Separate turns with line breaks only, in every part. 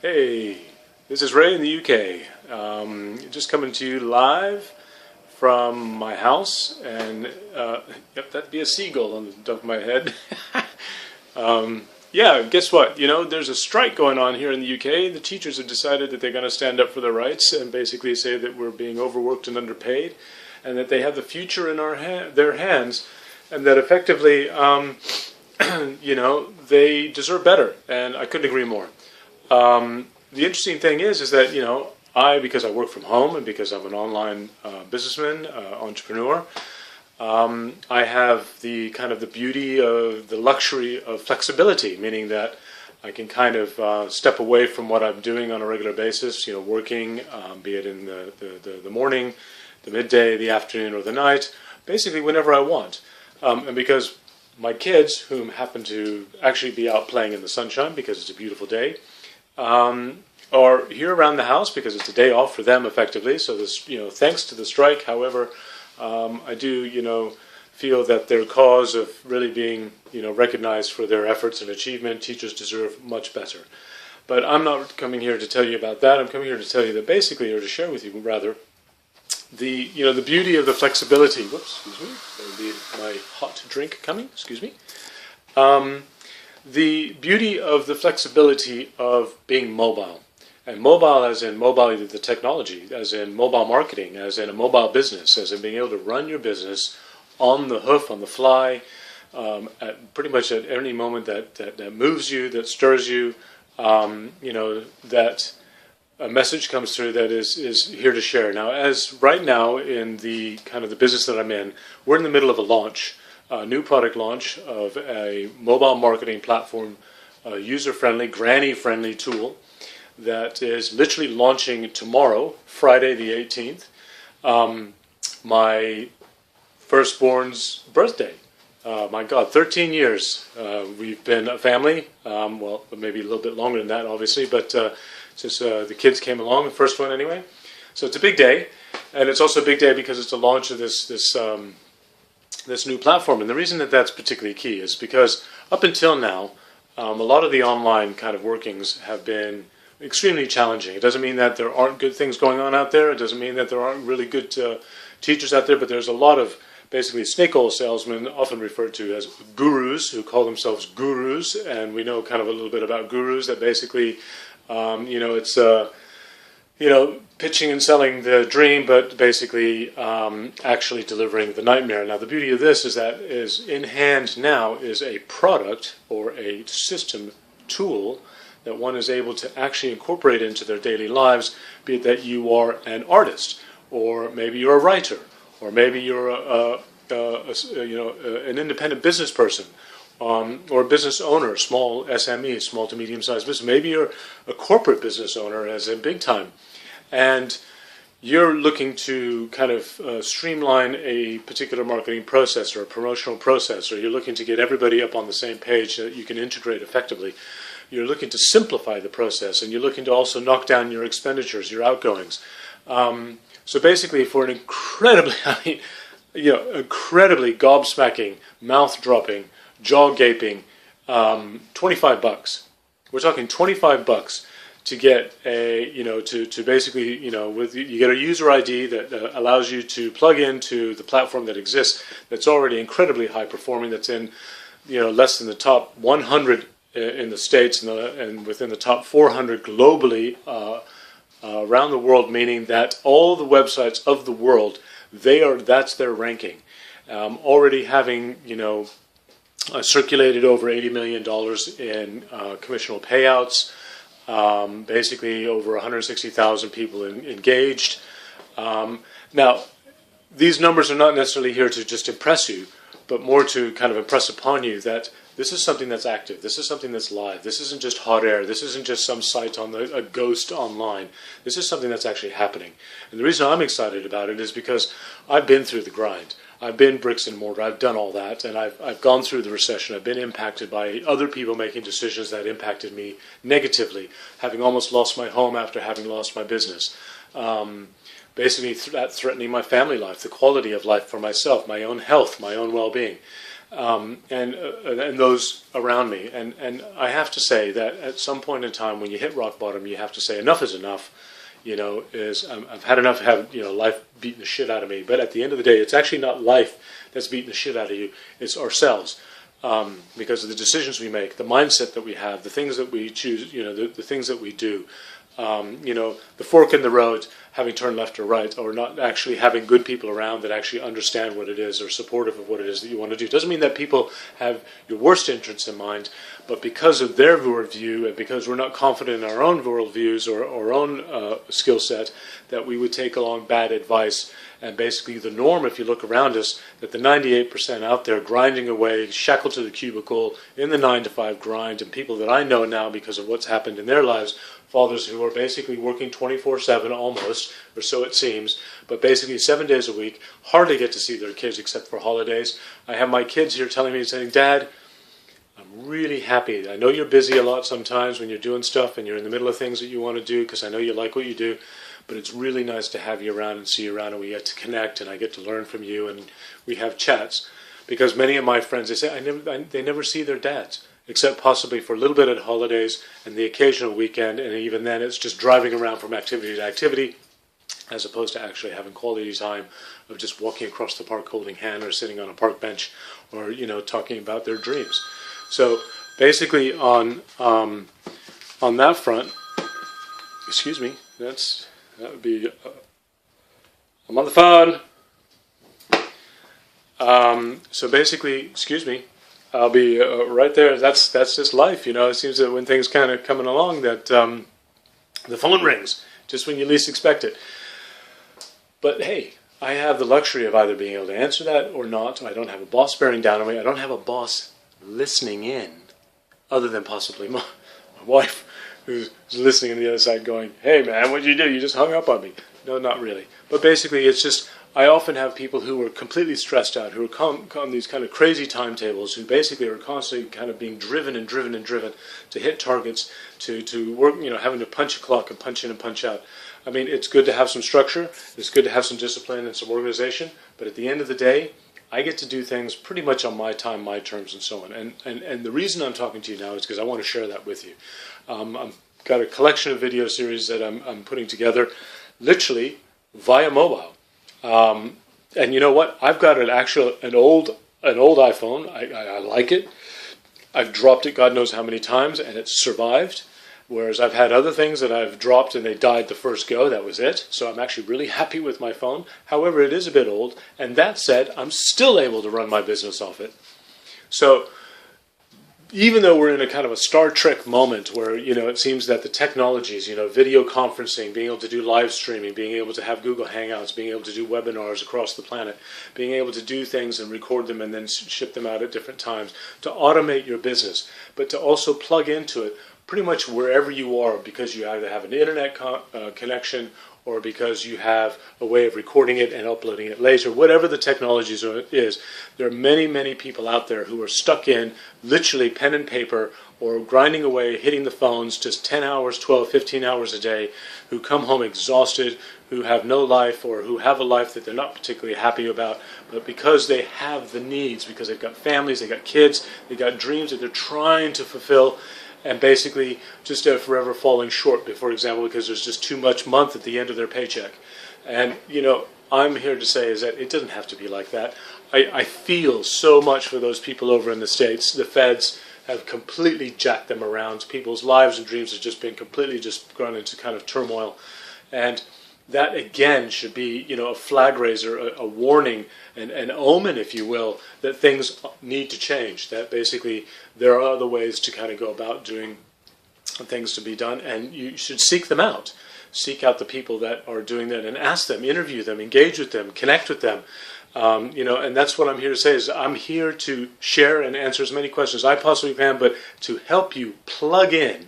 Hey, this is Ray in the UK. Just coming to you live from my house, and yep, that'd be a seagull on the top of my head. Yeah, guess what? There's a strike going on here in the UK. The teachers have decided that they're going to stand up for their rights and basically say that we're being overworked and underpaid, and that they have the future in their hands, and that effectively, they deserve better. And I couldn't agree more. The interesting thing is that, because I work from home and because I'm an online businessman, entrepreneur, I have the beauty of the luxury of flexibility, meaning that I can kind of step away from what I'm doing on a regular basis, working, be it in the morning, the midday, the afternoon, or the night, basically whenever I want. And because my kids, whom happen to actually be out playing in the sunshine because it's a beautiful day, are here around the house because it's a day off for them effectively. So this, thanks to the strike, however, I do, feel that their cause of really being, recognized for their efforts and achievement, teachers deserve much better. But I'm not coming here to tell you about that. I'm coming here to tell you that basically, or to share with you rather, the beauty of the flexibility. Whoops, excuse me. There'll be my hot drink coming. Excuse me. The beauty of the flexibility of being mobile. And mobile as in mobile, the technology, as in mobile marketing, as in a mobile business, as in being able to run your business on the hoof, on the fly, at pretty much at any moment that moves you, that stirs you, that a message comes through that is here to share. Now, as right now in the kind of the business that I'm in, we're in the middle of a launch, a new product launch of a mobile marketing platform, a user-friendly, granny-friendly tool that is literally launching tomorrow, Friday the 18th, my firstborn's birthday. My God, 13 years. We've been a family, well, maybe a little bit longer than that, obviously, but since the kids came along, the first one anyway. So it's a big day, and it's also a big day because it's the launch of this new platform. And the reason that that's particularly key is because up until now, a lot of the online kind of workings have been extremely challenging. It doesn't mean that there aren't good things going on out there. It doesn't mean that there aren't really good teachers out there, but there's a lot of basically snake oil salesmen, often referred to as gurus, who call themselves gurus, and we know kind of a little bit about gurus, that basically, it's pitching and selling the dream, but basically actually delivering the nightmare. Now, the beauty of this is that is in hand now is a product or a system tool that one is able to actually incorporate into their daily lives, be it that you are an artist, or maybe you're a writer, or maybe you're an independent business person, or a business owner, small SME, small to medium-sized business. Maybe you're a corporate business owner, as in big time, and you're looking to kind of streamline a particular marketing process or a promotional process, or you're looking to get everybody up on the same page so that you can integrate effectively. You're looking to simplify the process, and you're looking to also knock down your expenditures, your outgoings. So basically, for an incredibly, incredibly gobsmacking, mouth-dropping, jaw-gaping, $25. We're talking $25 to get to basically, you get a user ID that allows you to plug into the platform that exists, that's already incredibly high-performing, that's in, less than the top 100 in the States and within the top 400 globally around the world, meaning that all the websites of the world, that's their ranking. Already having, circulated over $80 million in commissional payouts, basically over 160,000 people engaged. Now, these numbers are not necessarily here to just impress you, but more to kind of impress upon you that this is something that's active. This is something that's live. This isn't just hot air. This isn't just some site on a ghost online. This is something that's actually happening. And the reason I'm excited about it is because I've been through the grind. I've been bricks and mortar. I've done all that, and I've gone through the recession. I've been impacted by other people making decisions that impacted me negatively, having almost lost my home after having lost my business. Basically, that threatening my family life, the quality of life for myself, my own health, my own well-being. and those around me. And I have to say that at some point in time, when you hit rock bottom, you have to say enough is enough. I've had enough of having life beating the shit out of me. But at the end of the day, it's actually not life that's beating the shit out of you; it's ourselves. Because of the decisions we make, the mindset that we have, the things that we choose, the things that we do, the fork in the road, having turned left or right, or not actually having good people around that actually understand what it is or supportive of what it is that you want to do. Doesn't mean that people have your worst interests in mind, but because of their worldview and because we're not confident in our own worldviews or our own skill set, that we would take along bad advice. And basically the norm, if you look around us, that the 98% out there grinding away, shackled to the cubicle, in the 9-to-5 grind, and people that I know now because of what's happened in their lives, fathers who are basically working 24/7 almost, or so it seems, but basically 7 days a week, hardly get to see their kids except for holidays. I have my kids here telling me, saying, "Dad, I'm really happy. I know you're busy a lot sometimes when you're doing stuff and you're in the middle of things that you want to do because I know you like what you do. But it's really nice to have you around and see you around, and we get to connect, and I get to learn from you, and we have chats." Because many of my friends, they say they never see their dads, except possibly for a little bit at holidays and the occasional weekend, and even then it's just driving around from activity to activity, as opposed to actually having quality time of just walking across the park holding hands or sitting on a park bench or talking about their dreams. So basically on that front, excuse me, that would be, I'm on the phone. So basically, excuse me, I'll be right there. That's just life, It seems that when things kind of coming along that the phone rings just when you least expect it. But hey, I have the luxury of either being able to answer that or not. I don't have a boss bearing down on me. I don't have a boss listening in, other than possibly my wife, who's listening on the other side going, "Hey man, what'd you do? You just hung up on me." No, not really. But basically it's just, I often have people who are completely stressed out, who are on these kind of crazy timetables, who basically are constantly kind of being driven to hit targets, to work, having to punch a clock and punch in and punch out. I mean, it's good to have some structure, it's good to have some discipline and some organization, but at the end of the day, I get to do things pretty much on my time, my terms, and so on. And the reason I'm talking to you now is because I want to share that with you. I've got a collection of video series that I'm putting together, literally via mobile. And you know what? I've got an old iPhone. I like it. I've dropped it God knows how many times, and it's survived. Whereas I've had other things that I've dropped and they died the first go, that was it. So I'm actually really happy with my phone. However, it is a bit old. And that said, I'm still able to run my business off it. So even though we're in a kind of a Star Trek moment where, it seems that the technologies, video conferencing, being able to do live streaming, being able to have Google Hangouts, being able to do webinars across the planet, being able to do things and record them and then ship them out at different times, to automate your business, but to also plug into it pretty much wherever you are, because you either have an internet connection or because you have a way of recording it and uploading it later, whatever the technology is. There are many, many people out there who are stuck in literally pen and paper or grinding away, hitting the phones just 10 hours, 12, 15 hours a day, who come home exhausted, who have no life or who have a life that they're not particularly happy about, but because they have the needs, because they've got families, they've got kids, they've got dreams that they're trying to fulfill, and basically just forever falling short, for example, because there's just too much month at the end of their paycheck. And, I'm here to say is that it doesn't have to be like that. I feel so much for those people over in the States. The feds have completely jacked them around. People's lives and dreams have just been completely just gone into kind of turmoil. And that, again, should be, a flag raiser, a warning, an omen, if you will, that things need to change, that basically there are other ways to kind of go about doing things to be done, and you should seek them out. Seek out the people that are doing that and ask them, interview them, engage with them, connect with them. And that's what I'm here to say, is I'm here to share and answer as many questions as I possibly can, but to help you plug in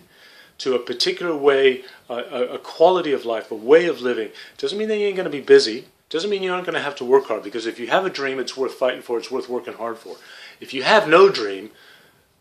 to a particular way, a quality of life, a way of living. Doesn't mean that you ain't going to be busy. Doesn't mean you aren't going to have to work hard, because if you have a dream, it's worth fighting for, it's worth working hard for. If you have no dream,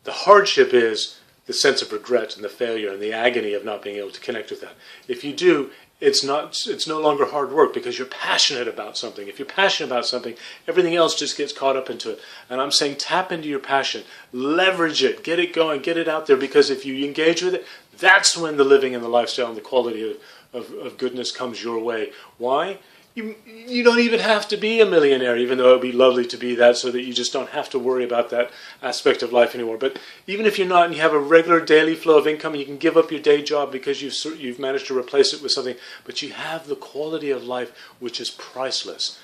the hardship is the sense of regret and the failure and the agony of not being able to connect with that. If you do, it's no longer hard work because you're passionate about something. If you're passionate about something, everything else just gets caught up into it. And I'm saying tap into your passion, leverage it, get it going, get it out there, because if you engage with it, that's when the living and the lifestyle and the quality of goodness comes your way. Why? You don't even have to be a millionaire, even though it would be lovely to be that, so that you just don't have to worry about that aspect of life anymore. But even if you're not and you have a regular daily flow of income, you can give up your day job because you've managed to replace it with something, but you have the quality of life which is priceless.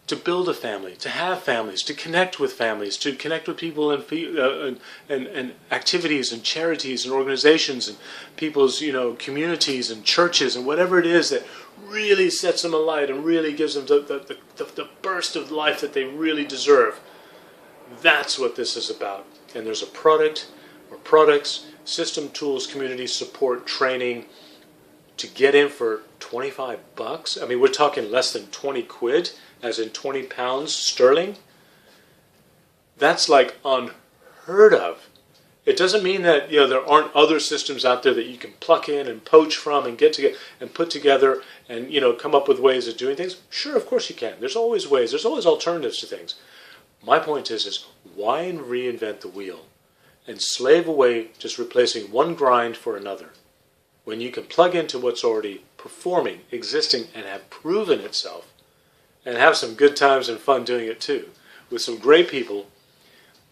To build a family, to have families, to connect with families, to connect with people and activities and charities and organizations and people's communities and churches and whatever it is that really sets them alight and really gives them the burst of life that they really deserve. That's what this is about. And there's a product or products, system, tools, community support, training to get in for $25. I mean, we're talking less than 20 quid, as in 20 pounds sterling. That's like unheard of. It doesn't mean that there aren't other systems out there that you can pluck in and poach from and get together and put together and come up with ways of doing things. Sure, of course you can. There's always ways. There's always alternatives to things. My point is why reinvent the wheel and slave away just replacing one grind for another when you can plug into what's already performing, existing, and have proven itself, and have some good times and fun doing it too with some great people.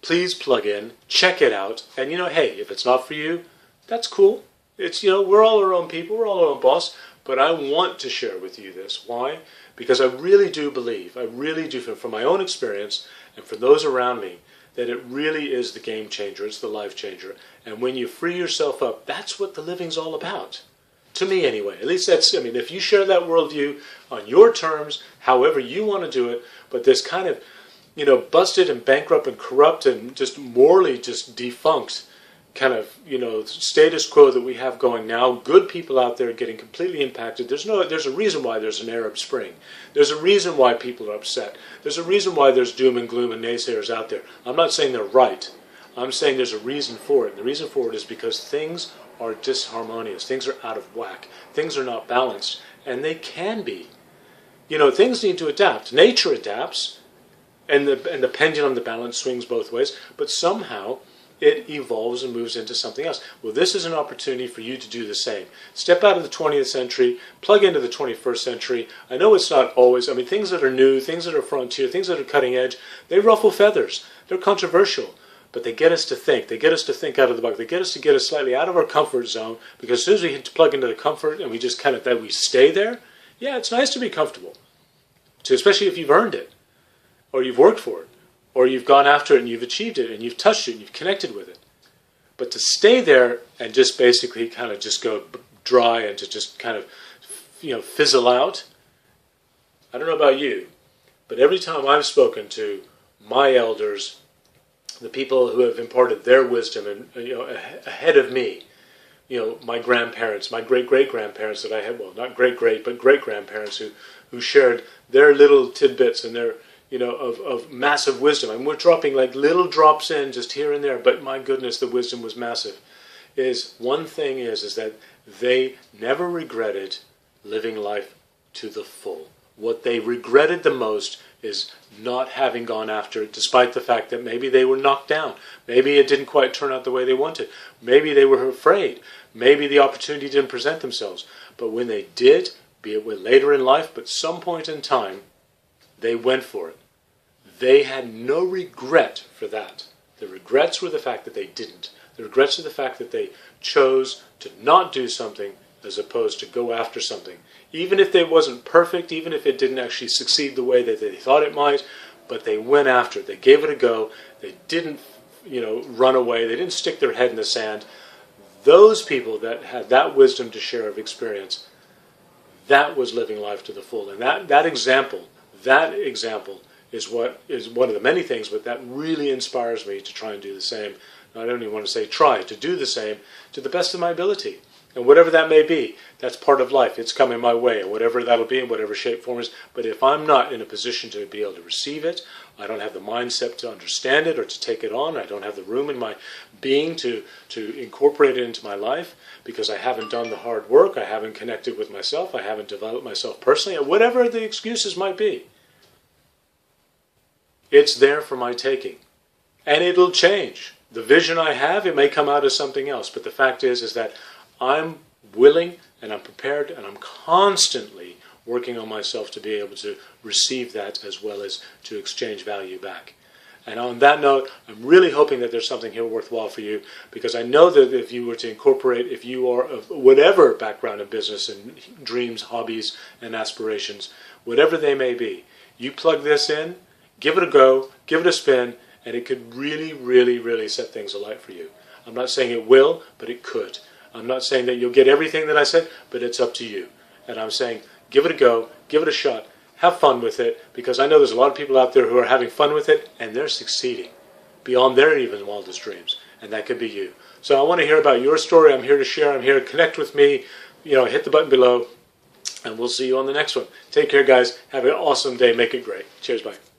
Please plug in, check it out, and hey, if it's not for you, that's cool. It's we're all our own people, we're all our own boss, but I want to share with you this. Why? Because I really do believe, from my own experience and for those around me, that it really is the game changer, it's the life changer. And when you free yourself up, that's what the living's all about. To me anyway. At least if you share that worldview on your terms, however you want to do it, but this kind of busted and bankrupt and corrupt and just morally just defunct kind of, status quo that we have going now. Good people out there getting completely impacted. There's a reason why there's an Arab Spring. There's a reason why people are upset. There's a reason why there's doom and gloom and naysayers out there. I'm not saying they're right. I'm saying there's a reason for it. The reason for it is because things are disharmonious. Things are out of whack. Things are not balanced. And they can be. Things need to adapt. Nature adapts. And the pendulum, the balance swings both ways, but somehow it evolves and moves into something else. Well, this is an opportunity for you to do the same. Step out of the 20th century, plug into the 21st century. I know it's not always, things that are new, things that are frontier, things that are cutting edge, they ruffle feathers. They're controversial, but they get us to think. They get us to think out of the box. They get us slightly out of our comfort zone, because as soon as we plug into the comfort and we just we stay there, yeah, it's nice to be comfortable, especially if you've earned it, or you've worked for it, or you've gone after it and you've achieved it and you've touched it and you've connected with it. But to stay there and just basically kind of just go dry and to just kind of fizzle out, I don't know about you, but every time I've spoken to my elders, the people who have imparted their wisdom and ahead of me, my grandparents, my great-great-grandparents that I had, well, not great-great, but great-grandparents who shared their little tidbits and their of massive wisdom. And we're dropping like little drops in just here and there, but my goodness, the wisdom was massive. One thing is that they never regretted living life to the full. What they regretted the most is not having gone after it, despite the fact that maybe they were knocked down. Maybe it didn't quite turn out the way they wanted. Maybe they were afraid. Maybe the opportunity didn't present themselves. But when they did, be it later in life, but some point in time, they went for it. They had no regret for that. The regrets were the fact that they didn't. The regrets are the fact that they chose to not do something as opposed to go after something. Even if it wasn't perfect, even if it didn't actually succeed the way that they thought it might, but they went after it. They gave it a go. They didn't, run away. They didn't stick their head in the sand. Those people that had that wisdom to share of experience, that was living life to the full. And that example is what is one of the many things, but that really inspires me to try and do the same. I don't even want to say try, to do the same to the best of my ability. And whatever that may be, that's part of life. It's coming my way, whatever that'll be in whatever shape, form is. But if I'm not in a position to be able to receive it, I don't have the mindset to understand it or to take it on, I don't have the room in my being to incorporate it into my life because I haven't done the hard work, I haven't connected with myself, I haven't developed myself personally, whatever the excuses might be. It's there for my taking. And it'll change. The vision I have, it may come out as something else. But the fact is that I'm willing and I'm prepared and I'm constantly working on myself to be able to receive that as well as to exchange value back. And on that note, I'm really hoping that there's something here worthwhile for you, because I know that if you were to incorporate, if you are of whatever background in business and dreams, hobbies, and aspirations, whatever they may be, you plug this in, give it a go, give it a spin, and it could really, really, really set things alight for you. I'm not saying it will, but it could. I'm not saying that you'll get everything that I said, but it's up to you. And I'm saying give it a go, give it a shot, have fun with it, because I know there's a lot of people out there who are having fun with it, and they're succeeding beyond their even wildest dreams. And that could be you. So I want to hear about your story. I'm here to share. I'm here to connect with me. Hit the button below, and we'll see you on the next one. Take care, guys. Have an awesome day. Make it great. Cheers, bye.